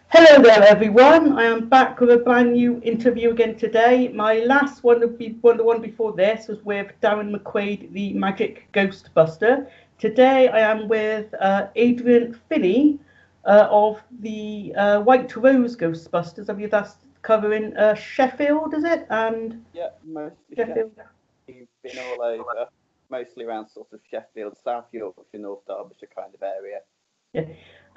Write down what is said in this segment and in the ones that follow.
Hello there, everyone. I am back with a brand new interview again today. My last one would be the one before this was with Darren McQuaid, the Magic Ghostbuster. Today I am with Adrian Finney of the White Rose Ghostbusters. I believe that's covering Sheffield, is it? And Yeah, mostly Sheffield. Sheffield. You've been all over, mostly around sort of Sheffield, South Yorkshire, North Derbyshire kind of area. Yeah.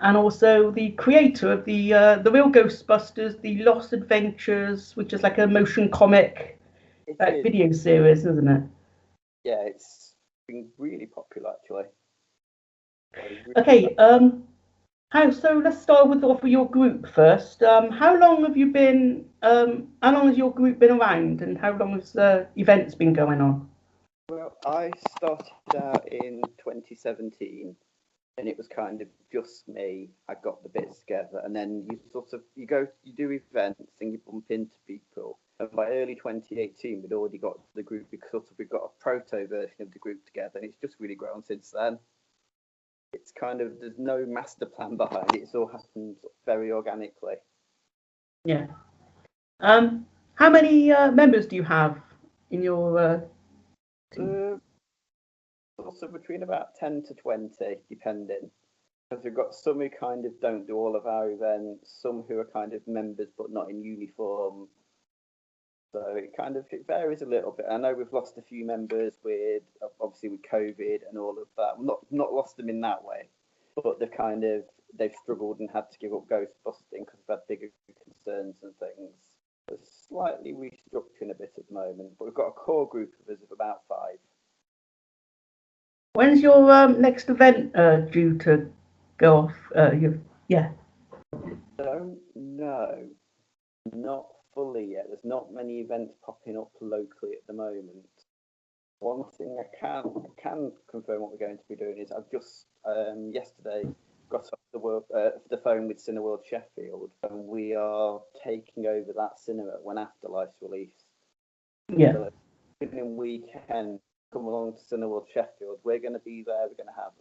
And also the creator of the real Ghostbusters, the Lost Adventures, which is like a motion comic It like is, video series, isn't it? yeah, it's been really popular actually. So Okay, so let's start with off with your group first. How long have you been? How long has your group been around, and how long has the events been going on? well, I started out in 2017, and it was kind of just me. I got the bits together, and then you do events and you bump into people. And by early 2018, we'd already got the group because we've got a proto version of the group together, and it's just really grown since then. It's kind of there's no master plan behind it. It's all happened very organically. Yeah. How many members do you have in your team? Uh, between about 10 to 20, depending. Because we've got some who kind of don't do all of our events, some who are kind of members but not in uniform. So it varies a little bit. I know we've lost a few members with obviously with COVID and all of that. Not lost them in that way, but they've struggled and had to give up ghostbusting because they've had bigger concerns and things. We're slightly restructuring a bit at the moment, but we've got a core group of us of about five. When's your next event due to go off? Yeah. Don't know, not fully yet. There's not many events popping up locally at the moment. One thing I can confirm what we're going to be doing is I've just yesterday got off the phone with Cineworld Sheffield, and we are taking over that cinema when Afterlife's released. Yeah. So opening weekend, come along to Cineworld Sheffield. We're going to be there. We're going to have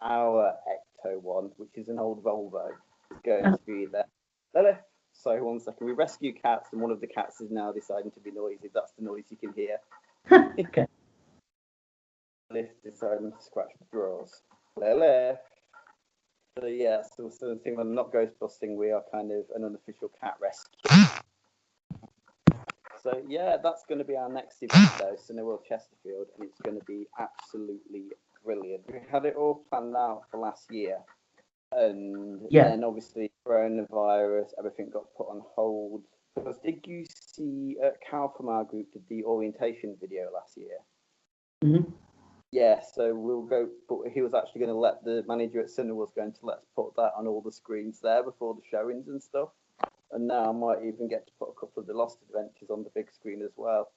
our Ecto one, which is an old Volvo, is going to be there. So 1 second, we rescue cats, and one of the cats is now deciding to be noisy. That's the noise you can hear. Okay. Lift deciding to scratch the drawers. Lele. So yeah, so the thing when not ghost busting, we are kind of an unofficial cat rescue. So yeah, that's going to be our next event though, Cineworld Chesterfield, and it's going to be absolutely brilliant. We had it all planned out for last year, and Yeah. then obviously coronavirus, everything got put on hold. Because did you see Cal from our group did the orientation video last year? Mm-hmm. Yeah, so we'll go, but he was actually going to let the manager at Cineworld was going to let us put that on all the screens there before the showings and stuff. And now I might even get to put a couple of the Lost Adventures on the big screen as well.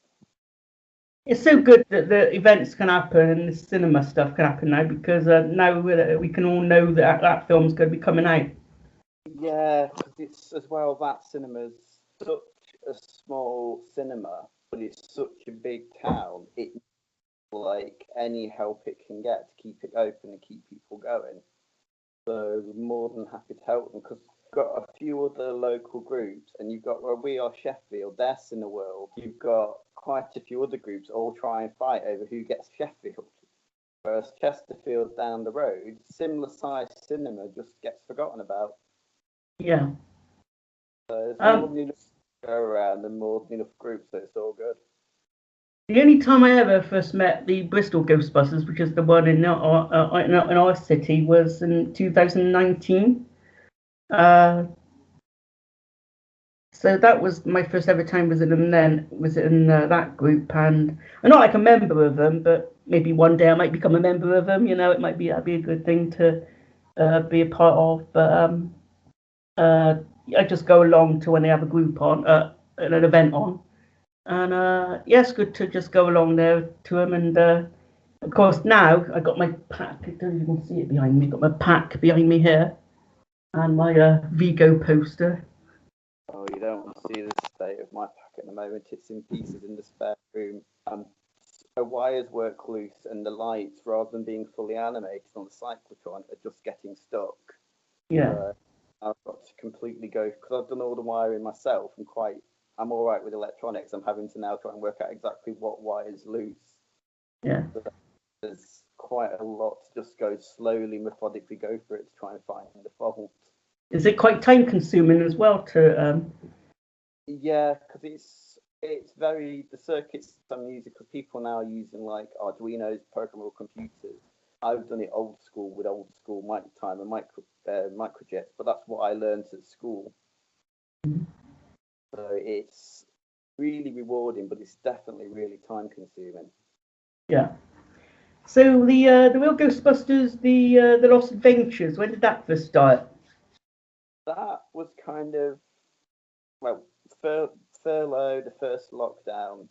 It's so good that the events can happen and the cinema stuff can happen now because now we can all know that that film's going to be coming out. Yeah, because it's as well that cinema's such a small cinema, but it's such a big town. It like any help it can get to keep it open and keep people going. So we're more than happy to help them because we've got a few other local groups, and you've got where we are Sheffield, they're Cineworld. You've got quite a few other groups all try and fight over who gets Sheffield. Whereas Chesterfield down the road, similar size cinema just gets forgotten about. Yeah. So there's more than enough to go around and more than enough groups, so it's all good. The only time I ever first met the Bristol Ghostbusters, which is the one in our city, was in 2019. So that was my first ever time visiting them. Then was in that group, and I'm not like a member of them, but maybe one day I might become a member of them. You know, that'd be a good thing to be a part of. But I just go along to when they have a group on, an event on, and yeah, it's good to just go along there to them. And of course now I got my pack. I don't even see it behind me. Got my pack behind me here, and my Vigo poster. Oh, you don't want to see the state of my pack at the moment. It's in pieces in the spare room. The wires work loose, and the lights, rather than being fully animated on the cyclotron, are just getting stuck. Yeah. I've got to completely go because I've done all the wiring myself. I'm all right with electronics. I'm having to now try and work out exactly what wire's loose. Yeah. So there's quite a lot to just go slowly, methodically go for it to try and find the fault. Is it quite time consuming as well to? Yeah, because it's very the circuits I'm using because people now are using like Arduino's, programmable computers. I've done it old school with old school time and microchips, but that's what I learned at school. So it's really rewarding, but it's definitely really time consuming. Yeah. So the real Ghostbusters, the Lost Adventures. When did that first start? That was kind of furlough, the first lockdown.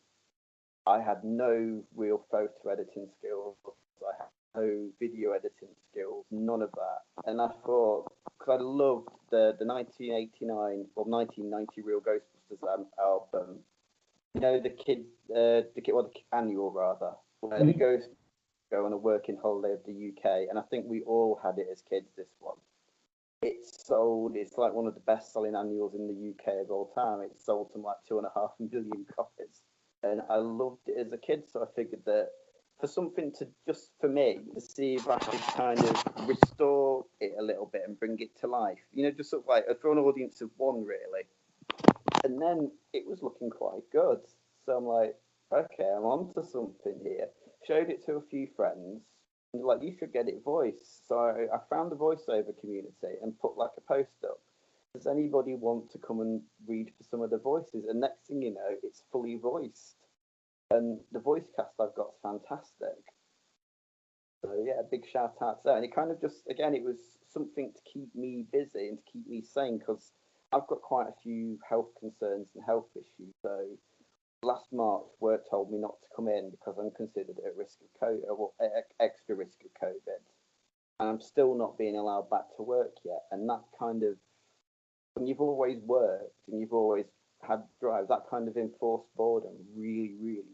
I had no real photo editing skills. I had no video editing skills, none of that. And I thought, because I loved the 1989 or 1990 Real Ghostbusters album. You know the annual rather, where the ghosts go on a working holiday of the UK, and I think we all had it as kids. This one, it's like one of the best-selling annuals in the UK of all time. It sold to like 2.5 million copies, and I loved it as a kid. So I figured that for me to see if I could kind of restore it a little bit and bring it to life. Just sort of like for an audience of one, really. And then it was looking quite good. So I'm like, okay, I'm onto something here. Showed it to a few friends. And like, you should get it voiced. So I found the voiceover community and put like a post up. Does anybody want to come and read for some of the voices? And next thing you know, it's fully voiced. And the voice cast I've got is fantastic. So yeah, big shout out to that. And it kind of just, again, it was something to keep me busy and to keep me sane because I've got quite a few health concerns and health issues. So last March, work told me not to come in because I'm considered at risk of COVID, or extra risk of COVID. And I'm still not being allowed back to work yet. And that kind of, when you've always worked and you've always had drive, that kind of enforced boredom really, really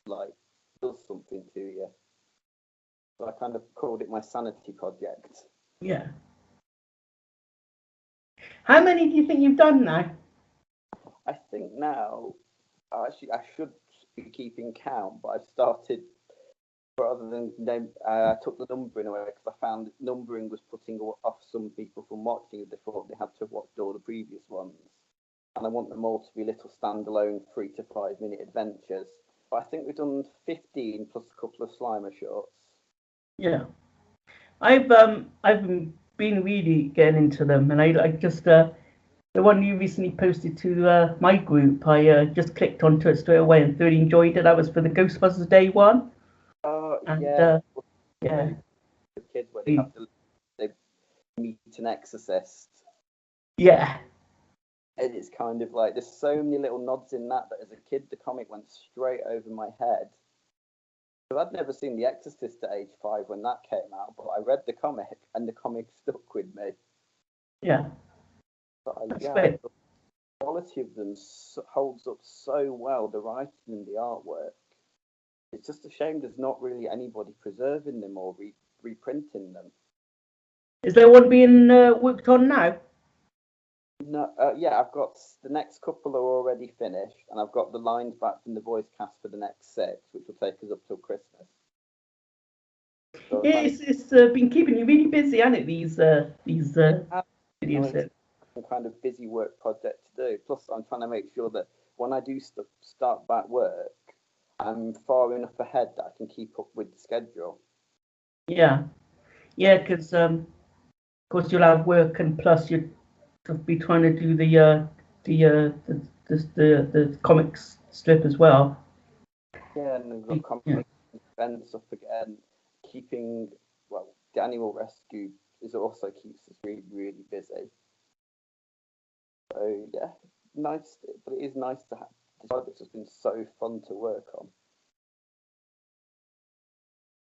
like does something to you. So I kind of called it my sanity project. Yeah. How many do you think you've done now? I think now, actually, I should be keeping count, but I've started rather than name. I took the numbering away because I found that numbering was putting off some people from watching. They thought they had to watch all the previous ones, and I want them all to be little standalone 3 to 5 minute adventures. But I think we've done 15 plus a couple of Slimer shorts. Yeah, I've been really getting into them, and I just the one you recently posted to my group, I just clicked onto it straight away and thoroughly enjoyed it. That was for the Ghostbusters Day one. And yeah, yeah, the kids where they meet an exorcist. Yeah. And it's kind of like there's so many little nods in that as a kid the comic went straight over my head. Because I'd never seen The Exorcist at age 5 when that came out, but I read the comic and the comic stuck with me. Yeah. But The quality of them holds up so well, the writing and the artwork. It's just a shame there's not really anybody preserving them or reprinting them. Is there one being worked on now? No, yeah, I've got the next couple are already finished, and I've got the lines back from the voice cast for the next 6, which will take us up till Christmas. So yeah, it's been keeping you really busy, hasn't it? These videos. Some kind of busy work project to do. Plus, I'm trying to make sure that when I do start back work, I'm far enough ahead that I can keep up with the schedule. Yeah, because of course you'll have work, and plus you'll be trying to do the comics strip as well. Yeah, and we've got comic events up again. Keeping the animal rescue also keeps us really, really busy. So yeah, nice, but it is nice to have. This project has been so fun to work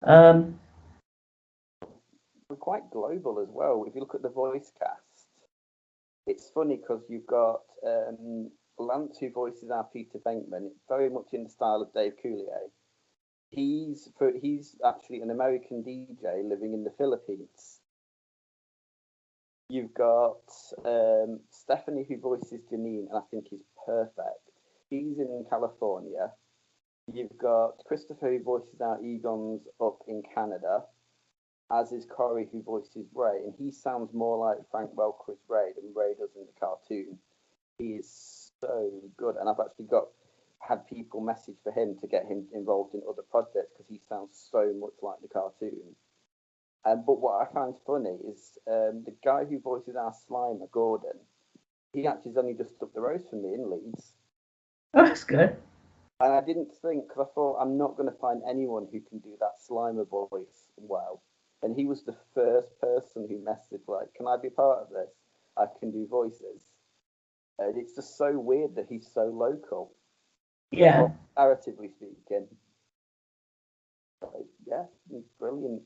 on. We're quite global as well. If you look at the voice cast, it's funny because you've got Lance, who voices our Peter Venkman, very much in the style of Dave Coulier. He's actually an American DJ living in the Philippines. You've got Stephanie, who voices Janine, and I think is perfect. He's in California. You've got Christopher, who voices out Egon's up in Canada, as is Corey, who voices Ray, and he sounds more like Frank Welker's Ray than Ray does in the cartoon. He is so good, and I've actually had people message for him to get him involved in other projects because he sounds so much like the cartoon. But what I find funny is the guy who voices our Slimer, Gordon, he actually is only just up the road from me in Leeds. Oh, that's good. And I didn't think, because I thought I'm not going to find anyone who can do that Slimer voice well. And he was the first person who messaged, like, can I be part of this? I can do voices. And it's just so weird that he's so local. Yeah. Comparatively speaking. So, yeah, he's brilliant.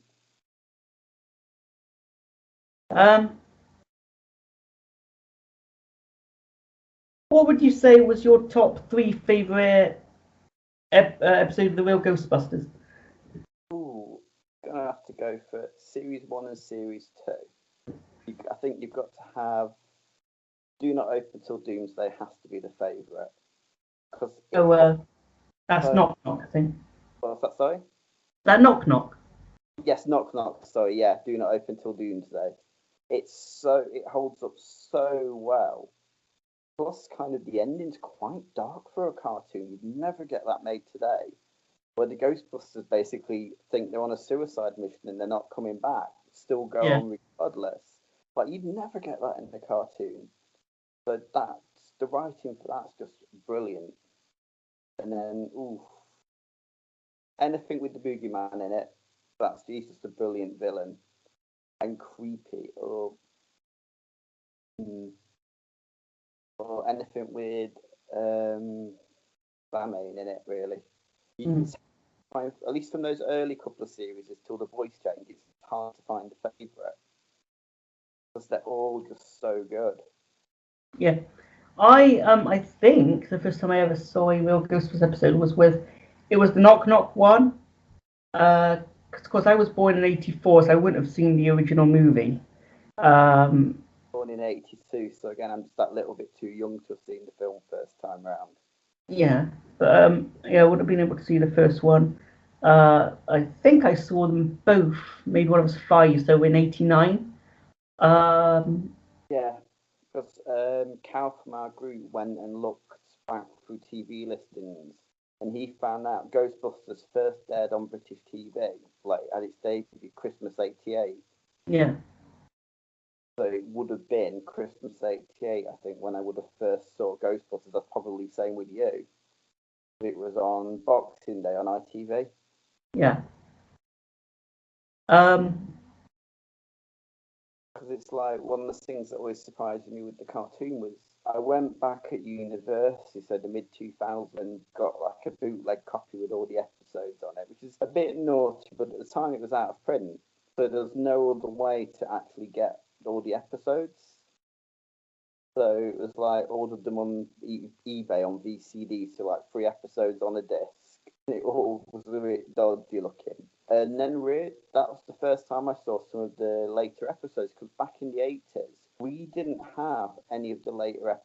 What would you say was your top 3 favourite episodes of The Real Ghostbusters? Ooh, gonna have to go for Series 1 and Series 2. I think you've got to have Do Not Open Till Doomsday has to be the favourite. That's Knock Knock, I think. What's that, sorry? That Knock Knock? Yes, Knock Knock, sorry, yeah, Do Not Open Till Doomsday. It holds up so well. Plus, kind of the ending's quite dark for a cartoon. You'd never get that made today. Where the Ghostbusters basically think they're on a suicide mission and they're not coming back. Still go on regardless. But you'd never get that in the cartoon. So the writing for that's just brilliant. And then, anything with the boogeyman in it, he's just a brilliant villain. And creepy. Or anything with Batman in it, really. You can find, at least from those early couple of series, till the voice changes, it's hard to find a favourite. Because they're all just so good. Yeah. I think the first time I ever saw a Real Ghostbusters episode was the Knock Knock one. Because of course I was born in '84, so I wouldn't have seen the original movie. Born in '82, so again I'm just that little bit too young to have seen the film first time round. Yeah, but I would have been able to see the first one. I think I saw them both, maybe when I was 5, so in '89. Yeah, because Cal from our group went and looked back through TV listings, and he found out Ghostbusters first aired on British TV, like at its debut, Christmas '88. Yeah. So it would have been Christmas '88, I think, when I would have first saw Ghostbusters. That's probably the same with you. It was on Boxing Day on ITV. Yeah. Because it's like one of the things that always surprised me with the cartoon was I went back at university, so the mid-2000s, got like a bootleg copy with all the episodes on it, which is a bit naughty, but at the time it was out of print, so there's no other way to actually get all the episodes. So it was like ordered them on eBay on VCD, so like 3 episodes on a disc. It all was a bit dodgy looking. And then that was the first time I saw some of the later episodes, because back in the 80s, we didn't have any of the later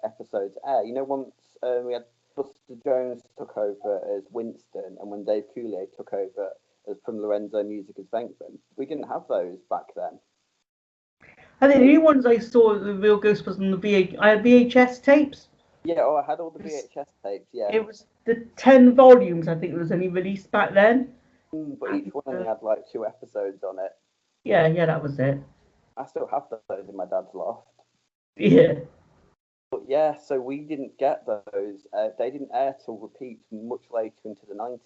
episodes air. You know, once we had Buster Jones took over as Winston, and when Dave Coulier took over as from Lorenzo Music as Venkman, we didn't have those back then. I think the new ones I saw, the Real Ghostbusters on I had VHS tapes. Yeah, I had all the VHS tapes, yeah. It was the 10 volumes, I think, it was only released back then. But each one only had like 2 episodes on it. Yeah, that was it. I still have those in my dad's loft. Yeah. But yeah, so we didn't get those. They didn't air till repeats much later into the 90s.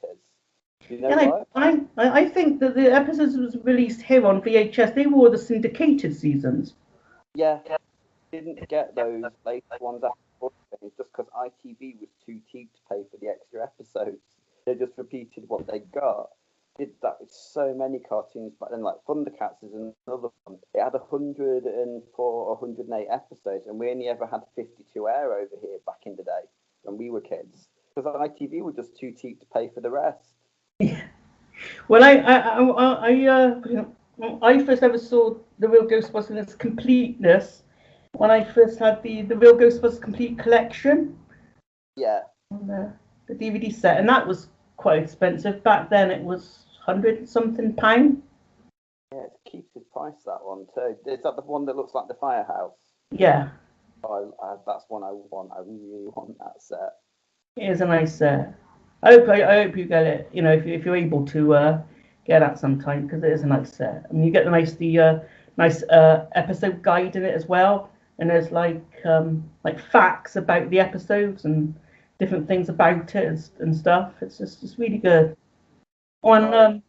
Do you know why? I think that the episodes was released here on VHS, they were the syndicated seasons. Yeah, didn't get those later ones after, just because ITV was too cheap to pay for the extra episodes. They just repeated what they got. Did that with so many cartoons back then, like Thundercats is another one. It had 104 or 108 episodes, and we only ever had 52 air over here back in the day when we were kids, because ITV were just too cheap to pay for the rest. Yeah. Well, I first ever saw the Real Ghostbusters in its completeness when I first had the Real Ghostbusters Complete Collection. Yeah. On the DVD set, and that was quite expensive. Back then it was £100-something. Yeah, it's Keith's price, that one too. Is that the one that looks like the firehouse? Yeah. That's one I want. I really want that set. It is a nice set. I hope you get it. You know, if you're able to get that sometime, because it is a nice set. I mean, you get the nice episode guide in it as well, and there's like facts about the episodes and different things about it and stuff. It's really good. On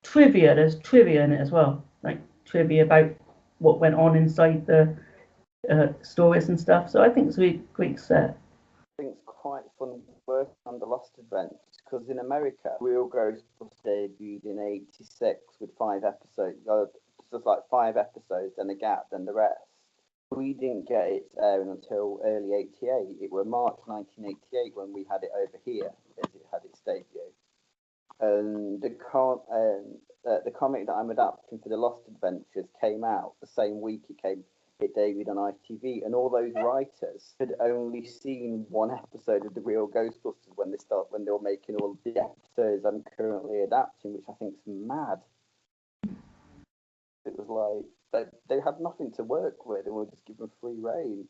trivia, there's trivia in it as well, like trivia about what went on inside the stories and stuff. So I think it's a really great set. I think it's quite fun working on the Lost Adventures because in America, Real Ghostbusters debuted in '86 with 5 episodes. Just like 5 episodes, then a gap, then the rest. We didn't get it airing until early '88. It was March 1988 when we had it over here, as it had its debut. And the comic that I'm adapting for the Lost Adventures came out the same week it debuted on ITV, and all those writers had only seen one episode of the Real Ghostbusters when they were making all the episodes I'm currently adapting, which I think is mad. It was like they had nothing to work with, and were just given free rein.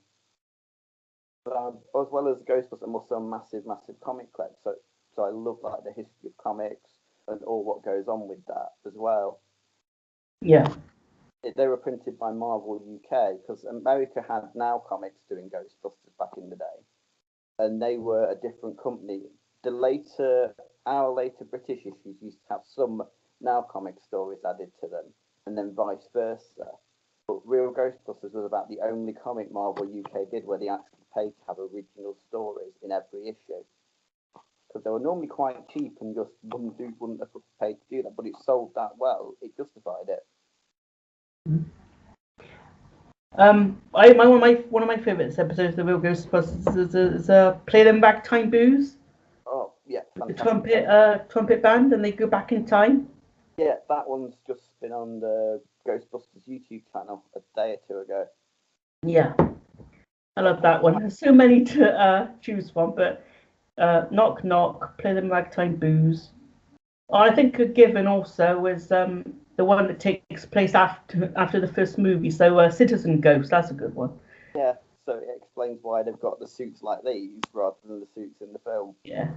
But as well as Ghostbusters, I'm also a massive comic collector, so I love like the history of comics and all what goes on with that as well. Yeah. They were printed by Marvel UK because America had Now Comics doing Ghostbusters back in the day, and they were a different company. Our later British issues used to have some Now Comic stories added to them, and then vice versa. But Real Ghostbusters was about the only comic Marvel UK did where they actually paid to have original stories in every issue. Because they were normally quite cheap and just wouldn't have paid to do that, but it sold that well, it justified it. One of my favourite episodes of the Real Ghostbusters is Play Them Back Time Booze. Oh yeah, With fantastic. the trumpet band, and they go back in time. Yeah, that one's just been on the Ghostbusters YouTube channel a day or two ago. Yeah, I love that one. There's so many to choose from, but Knock Knock, Play Them Ragtime Booze. I think a given also was the one that takes place after the first movie. So Citizen Ghost, that's a good one. Yeah, so it explains why they've got the suits like these rather than the suits in the film. Yeah.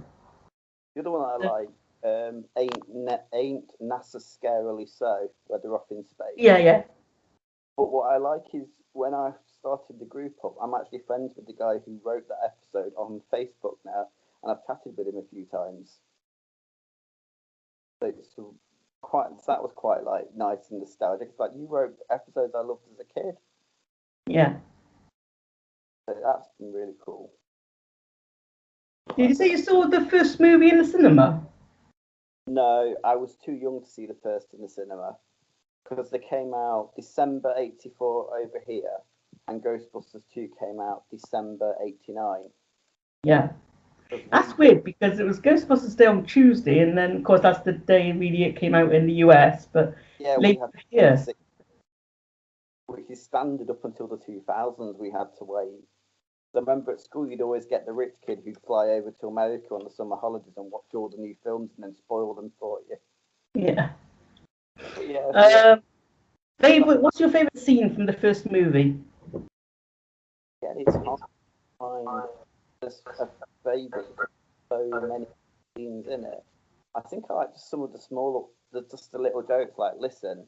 The other one I like, Ain't NASA Scarily So, where they're off in space. Yeah. But what I like is when I started the group up, I'm actually friends with the guy who wrote that episode on Facebook now, and I've chatted with him a few times. So that was quite like nice and nostalgic. It's like you wrote episodes I loved as a kid. Yeah. So that's been really cool. Did you say you saw the first movie in the cinema? No, I was too young to see the first in the cinema because they came out December '84 over here, and Ghostbusters 2 came out December '89. Yeah. That's weird because it was Ghostbusters Day on Tuesday, and then of course that's the day really it came out in the US. But yeah, later here, which is standard up until the 2000s, we had to wait. I remember at school you'd always get the rich kid who'd fly over to America on the summer holidays and watch all the new films and then spoil them for you. Yeah. Yeah. What's your favourite scene from the first movie? Yeah, it's hard to find just a favourite. So many scenes in it. I think I like just some of just the little jokes like, listen,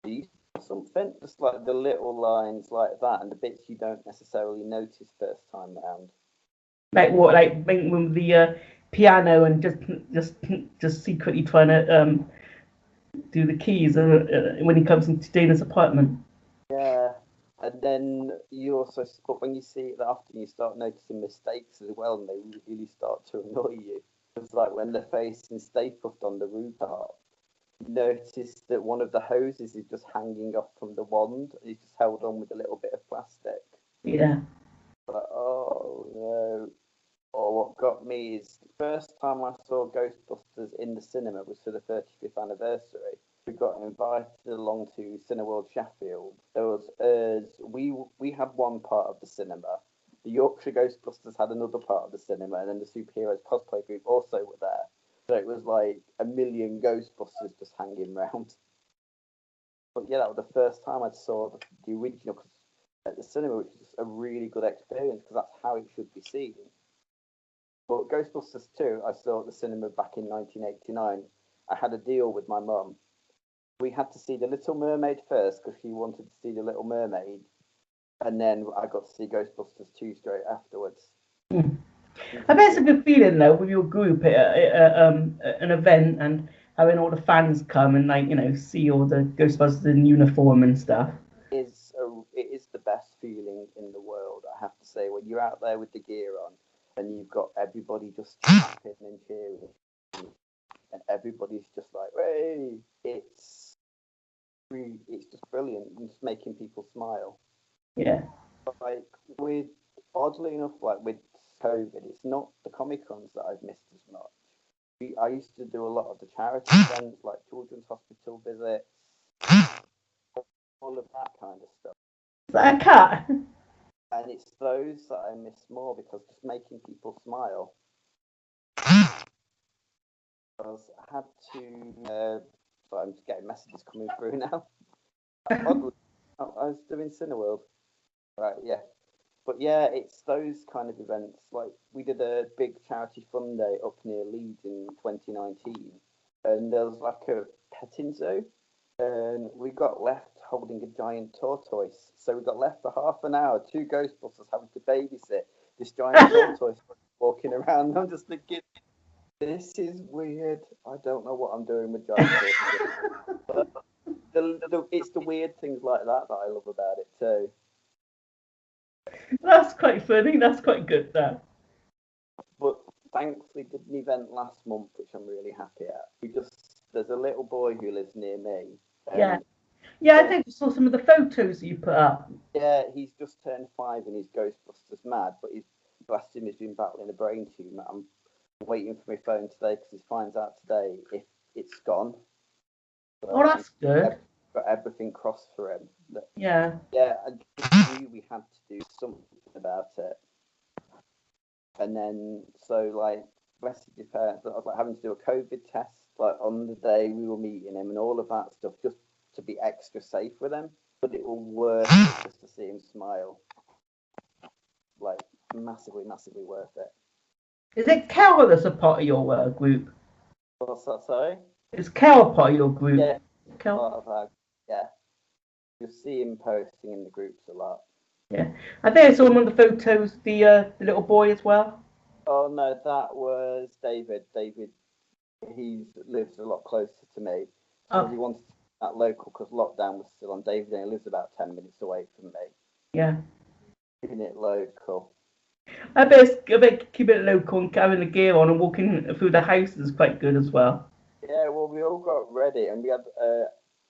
you something, just like the little lines like that, and the bits you don't necessarily notice first time round. Like what? Like with the piano and just secretly trying to do the keys when he comes into Dana's apartment. Yeah, and then but when you see it that often, you start noticing mistakes as well, and they really start to annoy you. It's like when they're facing Stay Puft on the rooftop. Notice that one of the hoses is just hanging off from the wand. He's just held on with a little bit of plastic. Yeah. But oh no. Or what got me is the first time I saw Ghostbusters in the cinema was for the 35th anniversary. we got invited along to Cineworld Sheffield. There was we had one part of the cinema. The Yorkshire Ghostbusters had another part of the cinema, and then the superheroes cosplay group also were there. So it was like a million Ghostbusters just hanging around. But yeah, that was the first time I saw the original at the cinema, which is a really good experience because that's how it should be seen. But Ghostbusters 2, I saw at the cinema back in 1989. I had a deal with my mum. We had to see The Little Mermaid first because she wanted to see The Little Mermaid, and then I got to see Ghostbusters 2 straight afterwards. Mm. I bet it's a good feeling though with your group at an event and having all the fans come and like see all the Ghostbusters in uniform and stuff. It is the best feeling in the world, I have to say, when you're out there with the gear on and you've got everybody just clapping and cheering, and everybody's just like, "Hey!" It's just brilliant, and just making people smile. Yeah. But oddly enough, with COVID, it's not the Comic Cons that I've missed as much. I used to do a lot of the charity events, like children's hospital visits, all of that kind of stuff. Is that a cat? And it's those that I miss more because just making people smile. Because I had to. Sorry, I'm just getting messages coming through now. I was doing Cineworld. Right, yeah. But yeah, it's those kind of events. Like, we did a big charity fun day up near Leeds in 2019. And there was like a petting zoo. And we got left holding a giant tortoise. So we got left for half an hour, 2 Ghostbusters having to babysit this giant tortoise walking around. I'm just thinking, this is weird. I don't know what I'm doing with giant tortoises. But it's the weird things like that I love about it too. That's quite funny. That's quite good, though. But thankfully, did an event last month, which I'm really happy at. There's a little boy who lives near me. Yeah. I think I saw some of the photos you put up. Yeah, he's just turned 5 and he's Ghostbusters mad, but bless him, he's been battling a brain tumour. I'm waiting for my phone today because he finds out today if it's gone. So that's good. Got everything crossed for him. Yeah. Yeah, I knew we had to do something about it. And then, so bless your parents, I was having to do a COVID test on the day we were meeting him and all of that stuff just to be extra safe with him. But it will worth it just to see him smile. Massively, massively worth it. Is it Kel that's a part of your group? What's that, sorry? Is Kel a part of your group? Yeah, Kel? part of our, yeah. You'll see him posting in the groups a lot. Yeah. I think I saw him on the photos, the little boy as well. Oh, no, that was David. David, he lives a lot closer to me. So he wanted to be that local because lockdown was still on. David only lives about 10 minutes away from me. Yeah. Keeping it local. I bet keep it local and having the gear on and walking through the house is quite good as well. Yeah, well, we all got ready and we had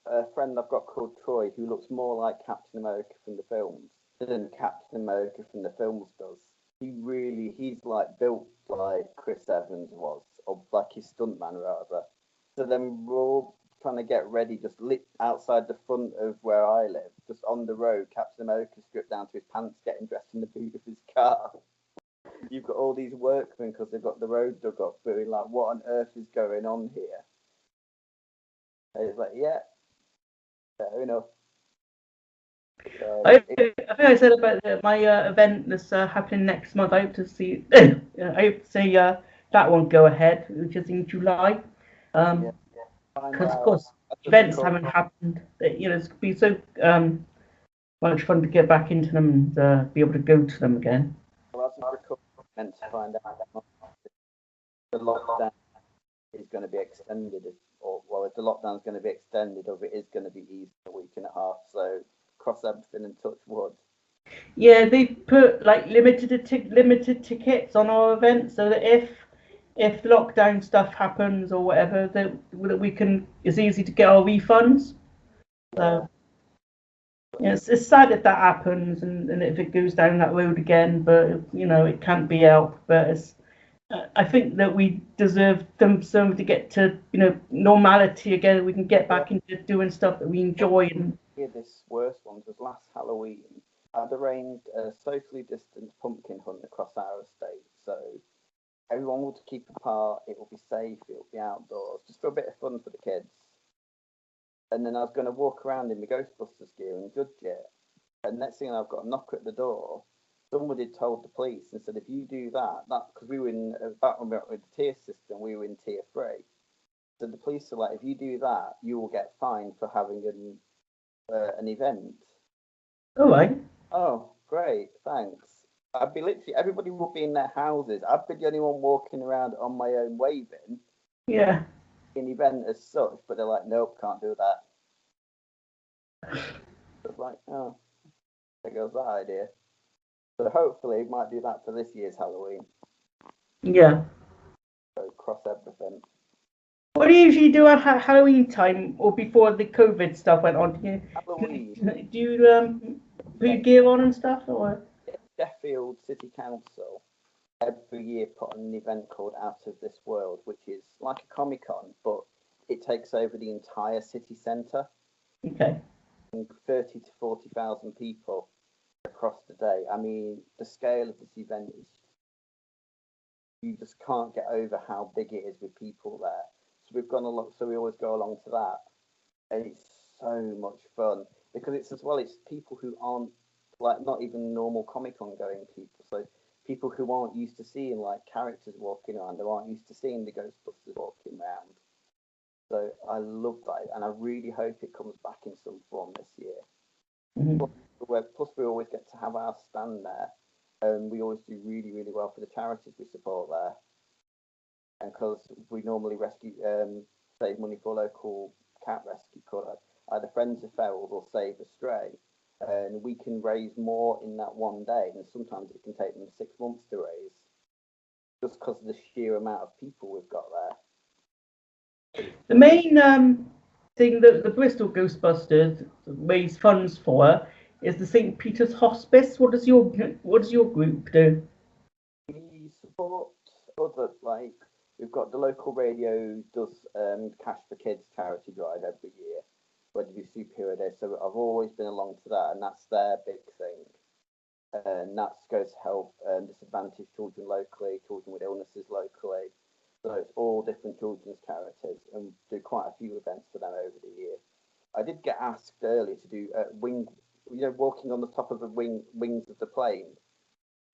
a friend I've got called Troy who looks more like Captain America from the films than Captain America from the films does. He's built like Chris Evans was, or like his stuntman rather. So then we're all trying to get ready, just lit outside the front of where I live, just on the road. Captain America stripped down to his pants, getting dressed in the boot of his car. You've got all these workmen because they've got the road dug up, being like, "What on earth is going on here?" And it's like, "Yeah, fair enough." I think I said about my event that's happening next month. I hope to see. I hope to see that one go ahead, which is in July. Because of course events haven't happened. It's going to be so much fun to get back into them and be able to go to them again. Well, that's meant to find out the lockdown is going to be extended, if the lockdown's going to be extended, or if it is going to be eased a week and a half. So cross everything and touch wood. Yeah, they put limited tickets on our event so that if lockdown stuff happens or whatever, that we can. It's easy to get our refunds. So it's sad if that happens and if it goes down that road again. But it can't be helped. But I think that we deserve some to get to normality again. We can get Yeah. back into doing stuff that we enjoy. And Yeah, this worst one was last Halloween. I'd arranged a socially distanced pumpkin hunt across our estate, so everyone would keep apart. It will be safe. It will be outdoors, just for a bit of fun for the kids. And then I was going to walk around in my Ghostbusters gear and judge it. And next thing I've got a knock at the door. Somebody had told the police and said, if you do that, because we were in back when we were with the tier system, we were in tier 3. So the police are like, if you do that, you will get fined for having an event. all right, Oh, great, thanks. I'd be literally everybody would be in their houses. I'd be the only one walking around on my own waving yeah. an event as such, but they're like, nope, can't do that. It's like, oh, there goes that idea. So hopefully, we might do that for this year's Halloween. Yeah. So cross everything. What do you usually do at Halloween time or before the COVID stuff went on? Halloween, Do you put your gear on and stuff, or? Sheffield City Council every year put on an event called Out of This World, which is like a Comic Con, but it takes over the entire city centre. Okay. 30 to 40,000 people across the day. I mean, the scale of this event is, you just can't get over how big it is with people there. So we've gone along, so we always go along to that, and it's so much fun because it's as well. It's people who aren't like not even normal Comic Con going people. So people who aren't used to seeing like characters walking around, who aren't used to seeing the Ghostbusters walking around. So I love that, and I really hope it comes back in some form this year. Mm-hmm. Plus, we always get to have our stand there, and we always do really, really well for the charities we support there. And because we normally rescue, save money for local cat rescue called either Friends of Feral or Save a Stray, and we can raise more in that one day, and sometimes it can take them 6 months to raise, just because of the sheer amount of people we've got there. The main thing that the Bristol Ghostbusters raise funds for is the St. Peter's Hospice. What does your group do? We support other like we've got the local radio does Cash for Kids charity drive every year where they do superhero day. So I've always been along to that, and that's their big thing. And that goes to help disadvantaged children locally, children with illnesses locally. So it's all different children's charities, and do quite a few events for them over the year. I did get asked earlier to do wing, walking on the top of the wings of the plane.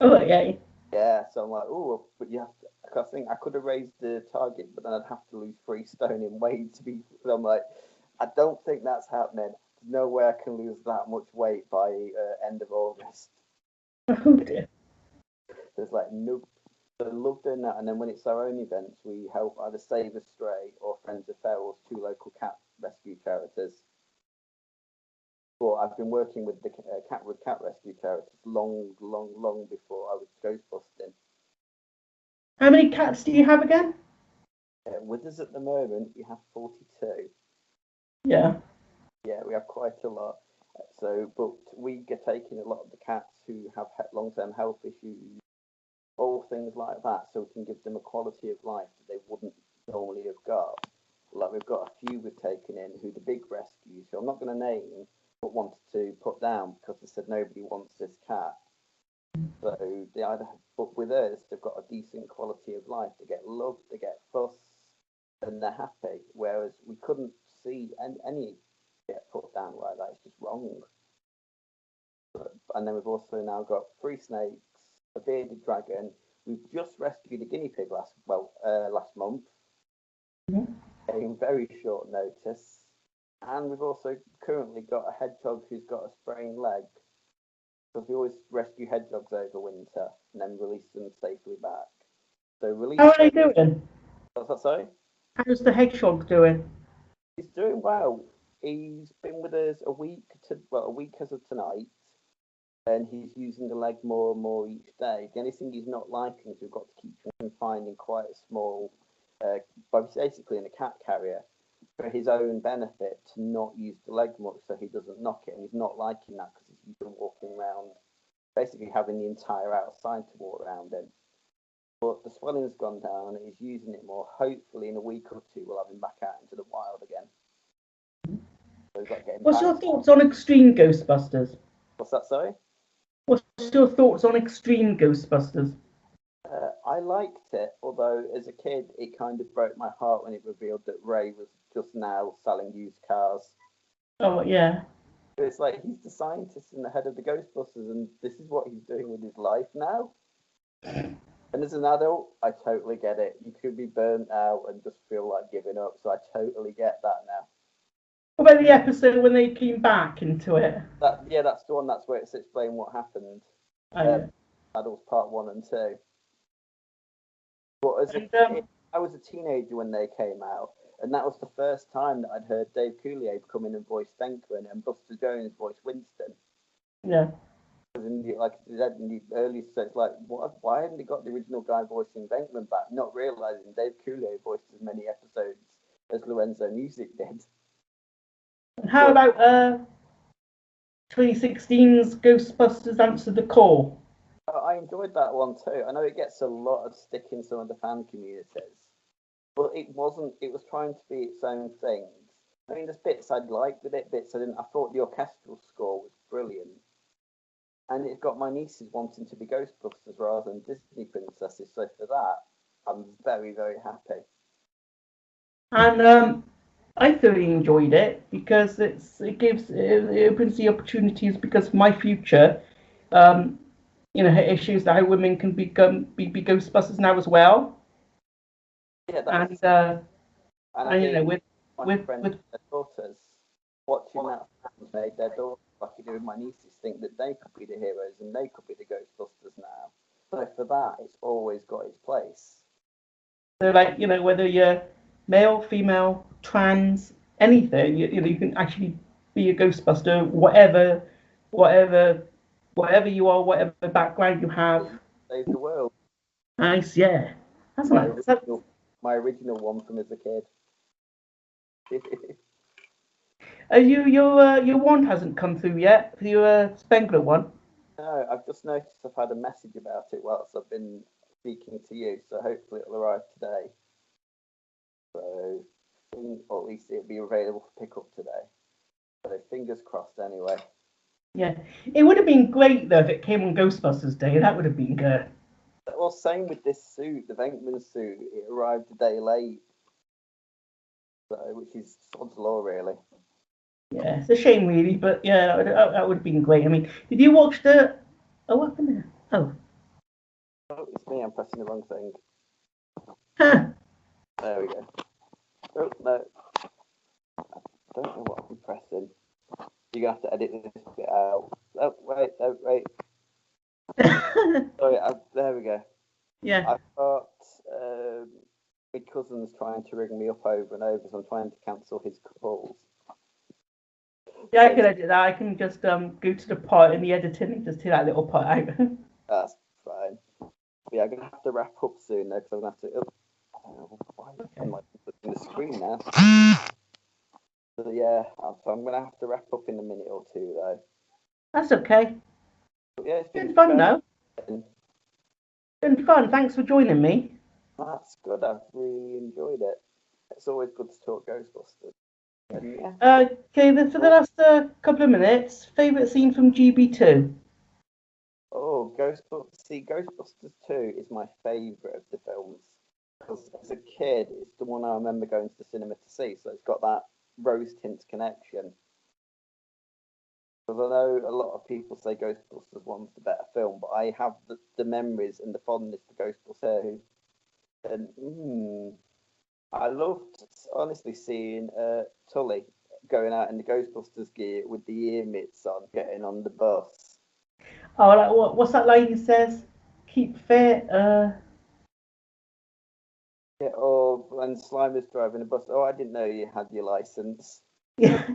Oh, okay. Yeah, so I'm like, oh, but you have to. I think I could have raised the target, but then I'd have to lose 3 stone in weight to be. I'm like, I don't think that's happening. There's no way I can lose that much weight by end of August. Oh dear. There's like nope. So I love doing that, and then when it's our own events, we help either Save a Stray or Friends of Ferals, 2 local cat rescue charities. But I've been working with the cat rescue charities long, long, long before I was ghostbusting. How many cats do you have again? With us at the moment, we have 42. Yeah. Yeah, we have quite a lot. So, but we get taking a lot of the cats who have long-term health issues, all things like that, so we can give them a quality of life that they wouldn't normally have got. Like we've got a few we've taken in who the big rescues, who I'm not going to name, but wanted to put down because they said nobody wants this cat. So they either have, but with us, they've got a decent quality of life. They get loved, they get fuss, and they're happy. Whereas we couldn't see any get put down like that. It's just wrong. And then we've also now got 3 snakes, a bearded dragon. We've just rescued a guinea pig last month in very short notice. And we've also currently got a hedgehog who's got a sprained leg. Because we always rescue hedgehogs over winter and then release them safely back. So release. How are they doing? What's that, sorry? How's the hedgehog doing? He's doing well. He's been with us a week as of tonight, and he's using the leg more and more each day. The only thing he's not liking is we've got to keep him confined in quite a small, basically in a cat carrier, for his own benefit to not use the leg much so he doesn't knock it. And he's not liking that because he's been walking around, basically having the entire outside to walk around in. But the swelling's gone down and he's using it more. Hopefully, in a week or two, we'll have him back out into the wild again. So we've got to get him What's back. your thoughts on Extreme Ghostbusters? What's that, sorry? What's your thoughts on Extreme Ghostbusters? I liked it, although as a kid, it kind of broke my heart when it revealed that Ray was just now selling used cars. Oh, yeah. It's like he's the scientist and the head of the Ghostbusters, and this is what he's doing with his life now. And as an adult, I totally get it. You could be burnt out and just feel like giving up, so I totally get that now. What about the episode when they came back into it? That's the one. That's where it's explained what happened. Adults Part 1 and 2. But as a kid, I was a teenager when they came out, and that was the first time that I'd heard Dave Coulier come in and voice Venkman and Buster Jones voice Winston. Yeah. In the early stage, like, why hadn't they got the original guy voicing Venkman back? Not realizing Dave Coulier voiced as many episodes as Lorenzo Music did. How about 2016's Ghostbusters Answer the Call? I enjoyed that one too. I know it gets a lot of stick in some of the fan communities, but it wasn't. It was trying to be its own thing. I mean, there's bits I liked with it, bits I didn't. I thought the orchestral score was brilliant. And it got my nieces wanting to be Ghostbusters rather than Disney princesses. So for that, I'm very, very happy. And I thoroughly enjoyed it because it opens the opportunities because for my future, issues that how women can be Ghostbusters now as well. Yeah, with their daughters watching that made their daughters, like you do with my nieces, think that they could be the heroes and they could be the Ghostbusters now. So for that, it's always got its place. So, like, whether you're male, female, trans, anything, you can actually be a Ghostbuster, whatever you are, whatever background you have. Save the world. Nice, yeah. That's nice. My original one from as a kid. Your one hasn't come through yet. Your Spengler one. No, I've just noticed I've had a message about it whilst I've been speaking to you, so hopefully it'll arrive today. So, or at least it'll be available for pickup today. So fingers crossed anyway. Yeah, it would have been great though if it came on Ghostbusters Day. That would have been good. Well, same with this suit, the Venkman suit. It arrived a day late, so which is sod's law, really. Yeah, it's a shame, really, but yeah, that would have been great. I mean, did you watch the? Oh, what happened there? Oh, it's me. I'm pressing the wrong thing. huh. There we go. Oh no, I don't know what I'm pressing. You're gonna have to edit this bit out. Oh wait. Sorry, there we go. Yeah. I've got my cousin's trying to ring me up over and over, so I'm trying to cancel his calls. Yeah, I can edit that. I can just go to the part in the editing and just take that little part out. That's fine. Yeah, I'm gonna have to wrap up soon though, because I'm gonna have to. I'm like looking at the screen now. So yeah, I'm gonna have to wrap up in a minute or two though. That's okay. But yeah, it's been fun though. It's been fun. Thanks for joining me. That's good. I've really enjoyed it. It's always good to talk Ghostbusters. Yeah. Okay, then for the last couple of minutes, favourite scene from GB2? Oh, Ghostbusters 2 is my favourite of the films. Because as a kid, it's the one I remember going to the cinema to see, so it's got that rose tint connection. Because I know a lot of people say Ghostbusters 1's the better film, but I have the memories and the fondness for Ghostbusters 2. And I loved, honestly, seeing Tully going out in the Ghostbusters gear with the ear mitts on, getting on the bus. Oh, like what's that line he says? Keep fit. Yeah, or when Slimer's driving a bus. Oh, I didn't know you had your license. Yeah.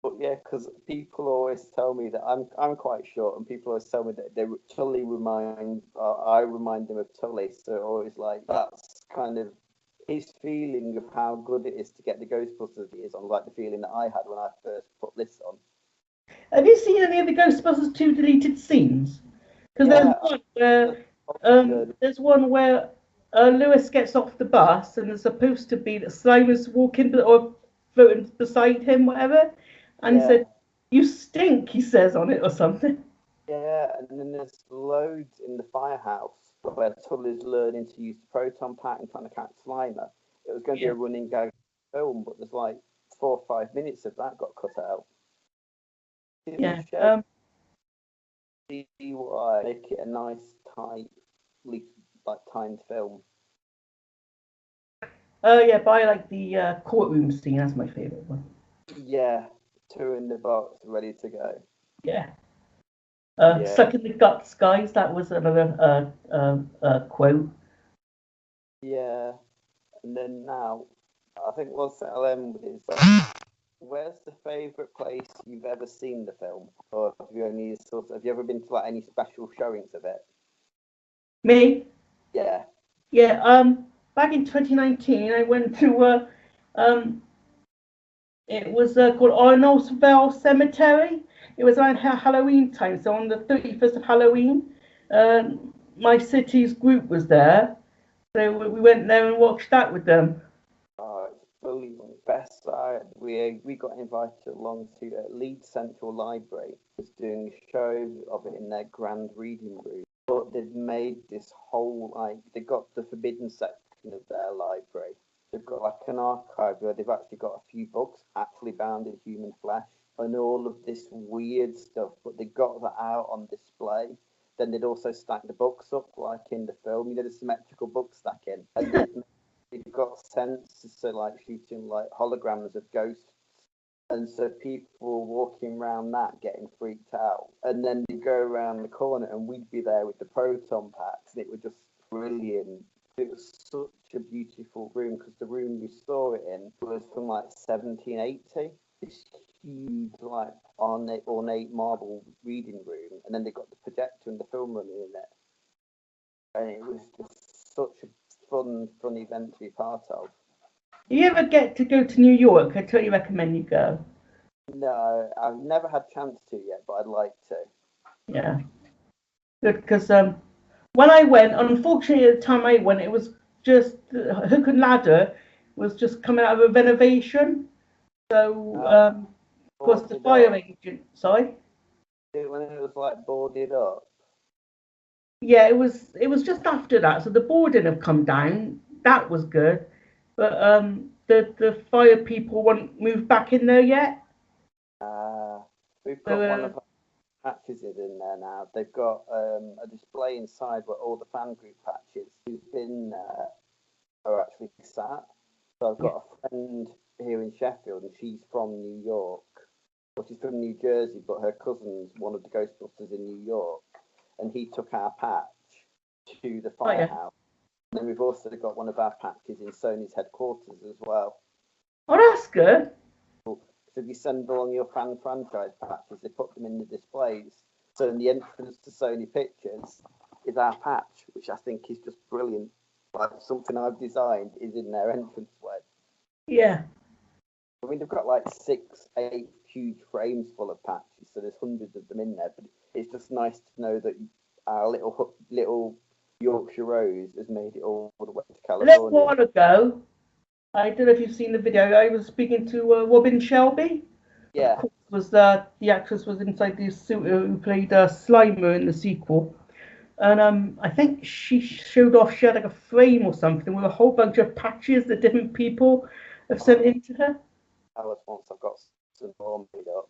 But yeah, because people always tell me that I'm quite short, and people always tell me that I remind them of Tully. So always like that's kind of his feeling of how good it is to get the Ghostbusters gears on, like the feeling that I had when I first put this on. Have you seen any of the Ghostbusters 2 deleted scenes? Because there's one where Good. There's one where Lewis gets off the bus and there's supposed to be that Slimer's walking or floating beside him, whatever. And he Yeah, said, "You stink," he says on it or something. yeah, and then there's loads in the firehouse where Tully's learning to use the proton pack and trying to catch Slimer. It was going to be Yeah. a running gag film, but there's like 4 or 5 minutes of that got cut out. It was Yeah. shame. Why make it a nice, tightly like timed film. Yeah, but I like the courtroom scene. That's my favorite one. Yeah, two in the box, ready to go. Yeah. Yeah, Suck in the guts, guys. That was another quote. yeah. And then now, I think we'll settle in with is where's the favourite place you've ever seen the film, or have you only have you ever been to like any special showings of it? Me? Yeah. Yeah. Back in 2019, I went to um, it was called Arnoldsville Cemetery. It was around Halloween time, so on the 31st of Halloween. My city's group was there, so we went there and watched that with them. Oh, it's brilliant. Best side. We got invited along to Leeds Central Library. Was doing a show of it in their grand reading room. But they've made this whole they got the forbidden section of their library. They've got like an archive where they've actually got a few books actually bound in human flesh and all of this weird stuff. But they got that out on display. Then they'd also stack the books up like in the film. You know, the symmetrical book stacking, and they've got sensors to like shooting like holograms of ghosts. And so people were walking around that getting freaked out. And then they go around the corner and we'd be there with the proton packs. And it was just brilliant. It was such a beautiful room because the room we saw it in was from like 1780. This huge, like ornate marble reading room. And then they got the projector and the film running in it. And it was just such a fun event to be part of. If you ever get to go to New York, I totally recommend you go. No, I've never had a chance to yet, but I'd like to. Yeah, because when I went, unfortunately at the time I went, it was just Hook and Ladder was just coming out of a renovation. So of course the fire agent. Sorry. When it was like boarded up. Yeah, it was just after that. So the boarding have come down. That was good, but the fire people won't move back in there yet. We've got So one of our patches in there now. They've got a display inside where all the fan group patches who've been there are actually sat. So I've got a friend here in Sheffield, and she's from New York. Well, she's from New Jersey, but her cousin's one of the Ghostbusters in New York, and he took our patch to the firehouse. And then we've also got one of our patches in Sony's headquarters as well. Oh, that's good. So if you send along your fan franchise patches, they put them in the displays. So in the entrance to Sony Pictures is our patch, which I think is just brilliant. Like something I've designed is in their entranceway. Yeah. I mean, they've got like 6, 8 huge frames full of patches, so there's hundreds of them in there. But it's just nice to know that our little Yorkshire Rose has made it all the way to California. A little while ago, I don't know if you've seen the video. I was speaking to Robin Shelby. Yeah. Of course, was the actress was inside the suit who played Slimer in the sequel. And I think she showed off. She had like a frame or something with a whole bunch of patches that different people have sent into her. I was once I've got some more made up.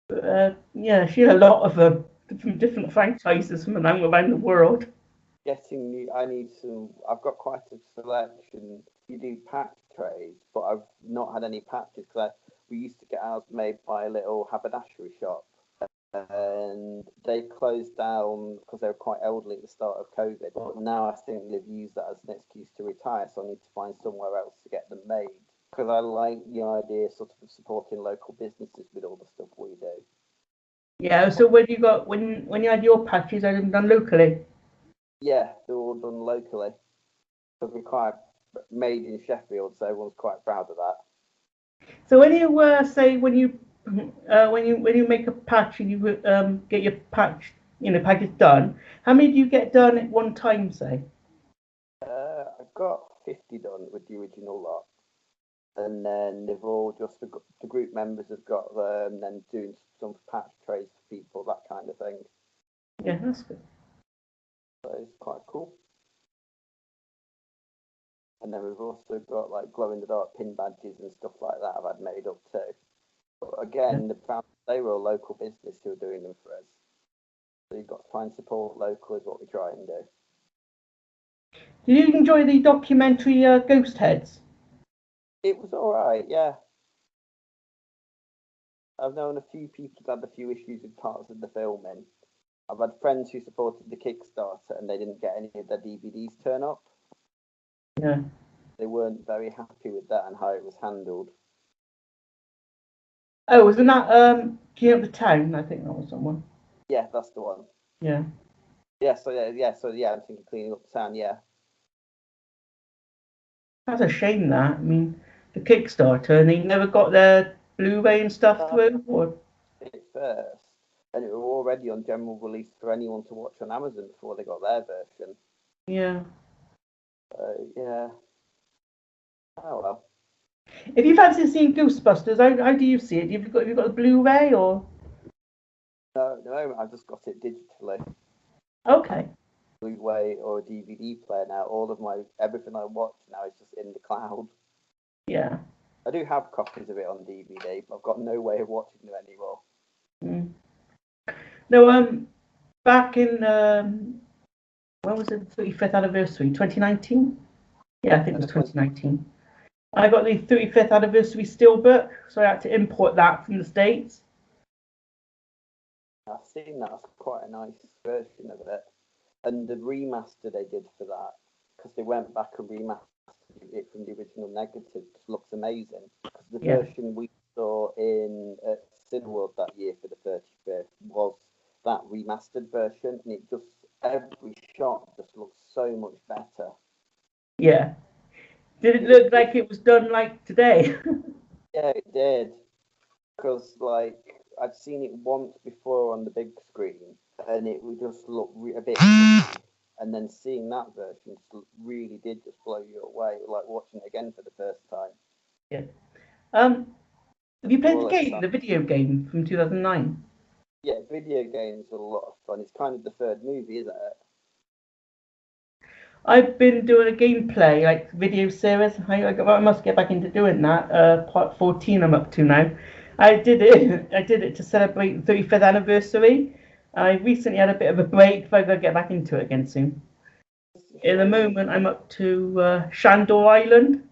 But, yeah, she had a lot of them from different franchises from around the world. Getting new, I need some. I've got quite a selection. You do patch trades, but I've not had any patches because we used to get ours made by a little haberdashery shop, and they closed down because they were quite elderly at the start of COVID. But now I think they've used that as an excuse to retire, so I need to find somewhere else to get them made. Because I like the idea sort of supporting local businesses with all the stuff we do. Yeah, so when you had your patches, are them done locally? Yeah, they're all done locally. Because we're quite made in Sheffield, so everyone's quite proud of that. So when you say when you make a patch and you get your patch package done. How many do you get done at one time, say? I've got 50 done with the original lot. And then they've all just, the group members have got them, then doing some patch trays for people, that kind of thing. Yeah, that's good. So it's quite cool. And then we've also got like glow in the dark pin badges and stuff like that I've had made up too. But again, they were a local business who were doing them for us. So you've got to try and support local is what we try and do. Did you enjoy the documentary Ghost Heads? It was all right, yeah. I've known a few people that had a few issues with parts of the filming. I've had friends who supported the Kickstarter and they didn't get any of their DVDs turn up. Yeah. They weren't very happy with that and how it was handled. Oh, wasn't that King of the Town? I think that was someone. Yeah, that's the one. Yeah. So I'm thinking cleaning up the town, yeah. That's a shame that. I mean, the Kickstarter, and they never got their Blu-ray and stuff through? Or... It first, and it was already on general release for anyone to watch on Amazon before they got their version. Yeah. Yeah. Oh well. If you fancy seeing Ghostbusters, how do you see it? Have you got a Blu-ray or? No, I just got it digitally. Okay. Blu-ray or a DVD player now. Everything I watch now is just in the cloud. Yeah. I do have copies of it on DVD, but I've got no way of watching them anymore. No, back in when was it? The 35th anniversary, 2019. Yeah, I think it was 2019. I got the 35th anniversary steelbook, so I had to import that from the States. I've seen that. It's quite a nice version of it. And the remaster they did for that, because they went back and remastered it from the original negative, looks amazing. Because the version we saw in Cineworld that year for the 35th was that remastered version, and it just, every shot just looks so much better. Yeah. Did it look like it was done like today? Yeah, it did. Because like I've seen it once before on the big screen, and it would just look a bit. And then seeing that version really did just blow you away, like watching it again for the first time. Yeah. Have you played the game, the video game from 2009? Yeah, video games are a lot of fun. It's kind of the third movie, isn't it? I've been doing a gameplay, like video series. I must get back into doing that. Part 14 I'm up to now. I did it to celebrate the 35th anniversary. I recently had a bit of a break, but I'm going to get back into it again soon. In the moment, I'm up to Shandor Island.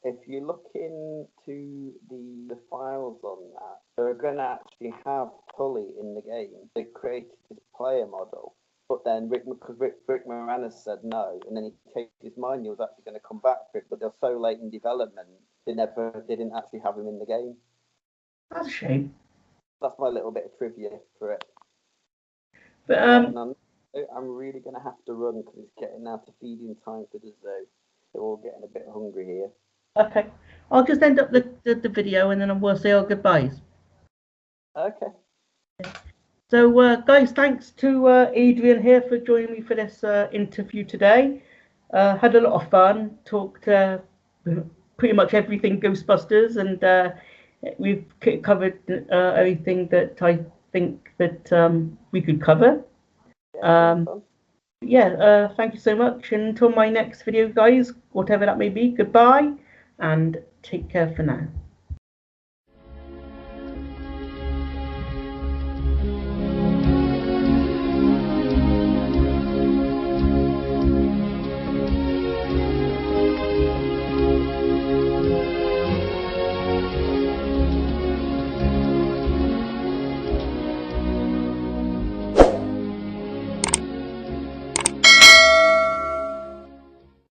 If you look into the files on that, they're going to actually have Tully in the game. They created this player model, but then Rick Moranis said no, and then he changed his mind. He was actually going to come back for it, but they're so late in development, they didn't actually have him in the game. That's a shame. That's my little bit of trivia for it. But I'm really going to have to run because it's getting now to feeding time for the zoo. They're all getting a bit hungry here. Okay. I'll just end up the video and then we'll say our goodbyes. Okay. So, guys, thanks to Adrian here for joining me for this interview today. Had a lot of fun. Talked pretty much everything Ghostbusters, and we've covered everything that I think that we could cover. Thank you so much. And until my next video, guys, whatever that may be, goodbye and take care for now.